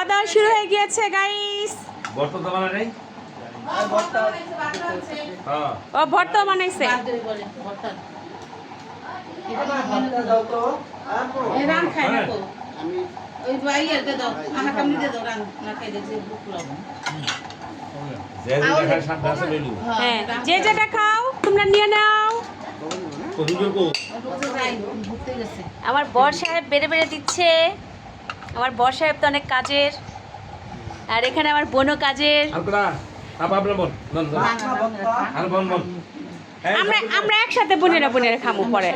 খাওয়া দাওয়া শুরু হয়ে গিয়েছে গাইস। ভর্তা তো বানাই নাই? ও ভর্তা বানাইছে। হ্যাঁ, যে যেটা খাও তোমরা নিয়ে নাও। আমার বর সাহেব বেড়ে বেড়ে দিচ্ছে। আমার বর সাহেব তো অনেক কাজের, আর এখানে আমার বোনও কাজের। আমরা একসাথে বোনেরা খামো পরে।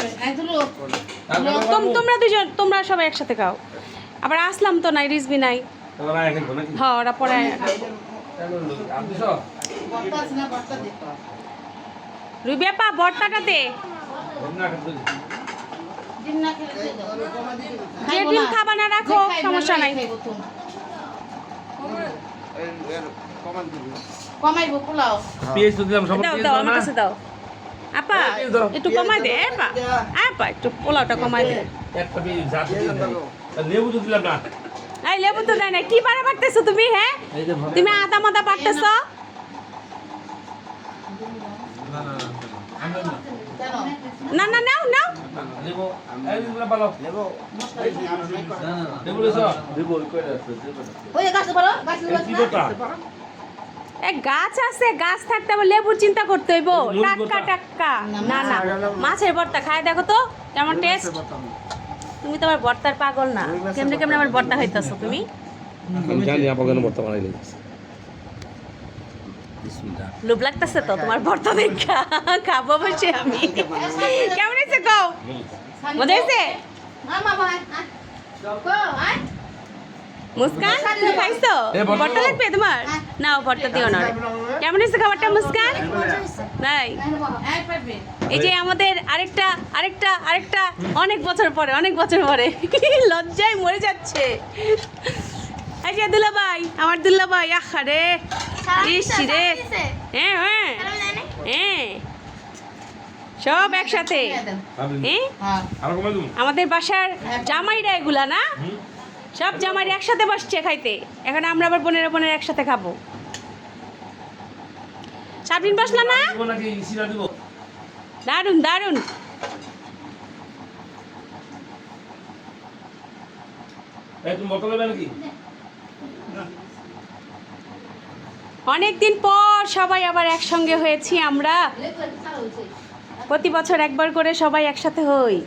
তোমরা সবাই একসাথে খাও। আবার আসলাম তো নাই, রিজবি নাই। হ্যাঁ, ওরা পরে। রুবি আপা বর্তাটাতে যে ডিম খাবা না রাখো, সমস্যা নাই। কমাইবো পোলাও। দাও আমার কাছে দাও। আপা একটু কমাই দে। আপা একটু পোলাওটা কমাই দে। লেবু তো দিলাম না। এই লেবু তো দেয় না। কি পারা পারতেছো তুমি? হ্যাঁ, তুমি আদা মাদা পারতেছো? না না নাও নাও। গাছ আছে, গাছ থাকতে আবার লেবুর চিন্তা করতে হইব? টাটকা টাটকা। না না, মাছের ভর্তা খায় দেখো তো কেমন টেস্ট। তুমি তো আমার ভর্তার পাগল না? কেমনে কেমনে আমার ভর্তা হইতাছো তুমি? জানি আপা কেন ভর্তা বানাইলে। লোভ লাগতেছে তো তোমার ভর্তা দেখা। খাবো বসে আমি। কেমন হয়েছে কও? মজা হয়েছে? মুস্কান তুমি খাইছো? ভর্তা লাগবে তোমার? নাও ভর্তা দিও না। কেমন হয়েছে খাবারটা মুস্কান? নাই, এই যে আমাদের আরেকটা আরেকটা আরেকটা অনেক বছর পরে লজ্জায় মরে যাচ্ছে। এই যে দুলাভাই, আমার দুলাভাই। আখা রে, ইস রে। হ্যাঁ হ্যাঁ হ্যাঁ, সব একসাথে। আমাদের বাসার জামাইরা এগুলা না, সব জামাইরা একসাথে বসছে খাইতে। এখন আমরা আবার বোনেরা একসাথে খাবো। সাবরিন বসলা না? দারুন দারুন। অনেকদিন পর সবাই আবার একসঙ্গে হয়েছি আমরা। প্রতি বছর একবার করে সবাই একসাথে হই,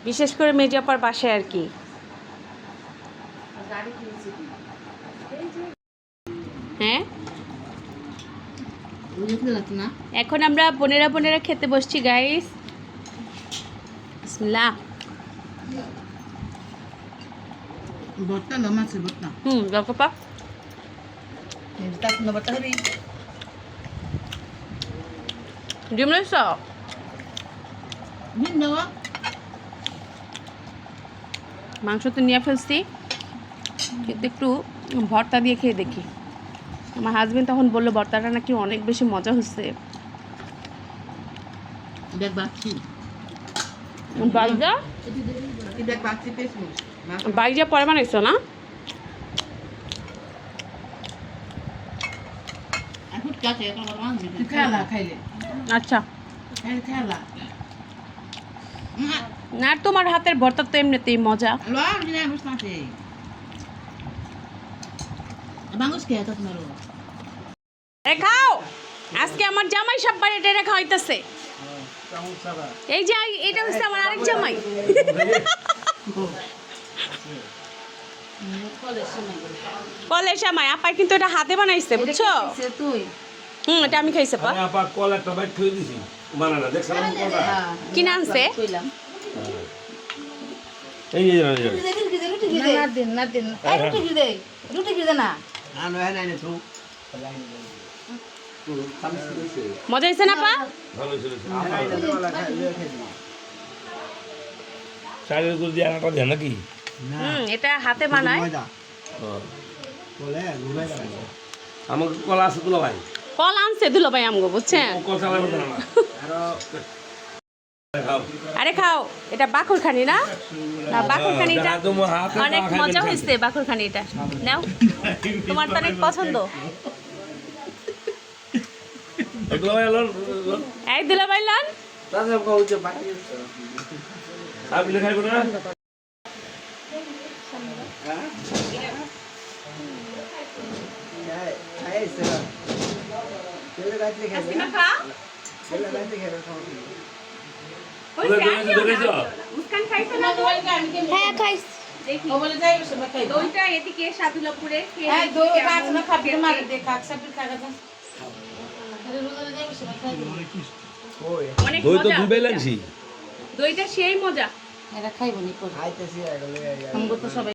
বিশেষ করে মেজপার বাসায় আর কি। হ্যাঁ, এখন আমরা বোনেরা খেতে বসছি গাইস। বিসমিল্লাহ। বর্তা না মাছের বর্তা? গল্পা ডিম লইছ? মাংস তো নিয়ে ফেলছি, কিন্তু একটু ভর্তা দিয়ে খেয়ে দেখি। আমার হাজবেন্ড তখন বললো ভর্তাটা নাকি অনেক বেশি মজা হচ্ছে। বাইজা পরে বানাইছো না? আচ্ছা, না তোমার হাতের ভর্তা তো এমনিতেই মজা। খাও, আজকে আমার জামাই সব বাইরে টেরে খাওয়াইতেছে। এই যে এটা হচ্ছে আমার আরেক জামাই। কলের জামাই আপা কিন্তু এটা হাতে বানাইছে, বুঝছো? এটা আমি খাইছে পা। আপা কল একটা বাইট থই দিছি বানানা দেখছাম কোনটা কি নামছে? এই যে না দিন রুটি কি দে না। মজা হয়েছে না পা? ভালো ছিল। চালের গুড় দিয়ে আটা দেন নাকি? এটা হাতে বানায়। আমাকে কলা আছে দুলা ভাই। কল আনছে দুলা ভাই আমগো, বুঝছেন? কল চালাবে না। খাও আরে খাও, এটা বাকুরখানি না? না বাকুরখানিটা তোমার হাতে অনেক মজা হয়েছে, বাকুরখানিটা নাও, তোমার তো অনেক পছন্দ। এই দিলা বাইলান আপনি খাইবো না মুস্কান খাইছো না? হ্যাঁ খাইস দেখি ও বলে যাই বসে খাই দইটা এদিকে সাদুলাপুরে হ্যাঁ দই কাজ না খাবি মারে দে কাজ সব খাগা যা আরে রোজা যাই বসে খাই অনেক ওই তো মজা দুই বেলানছি দইটা সেই মজা। এরা খাইবো নি পর আমগো তো সবাই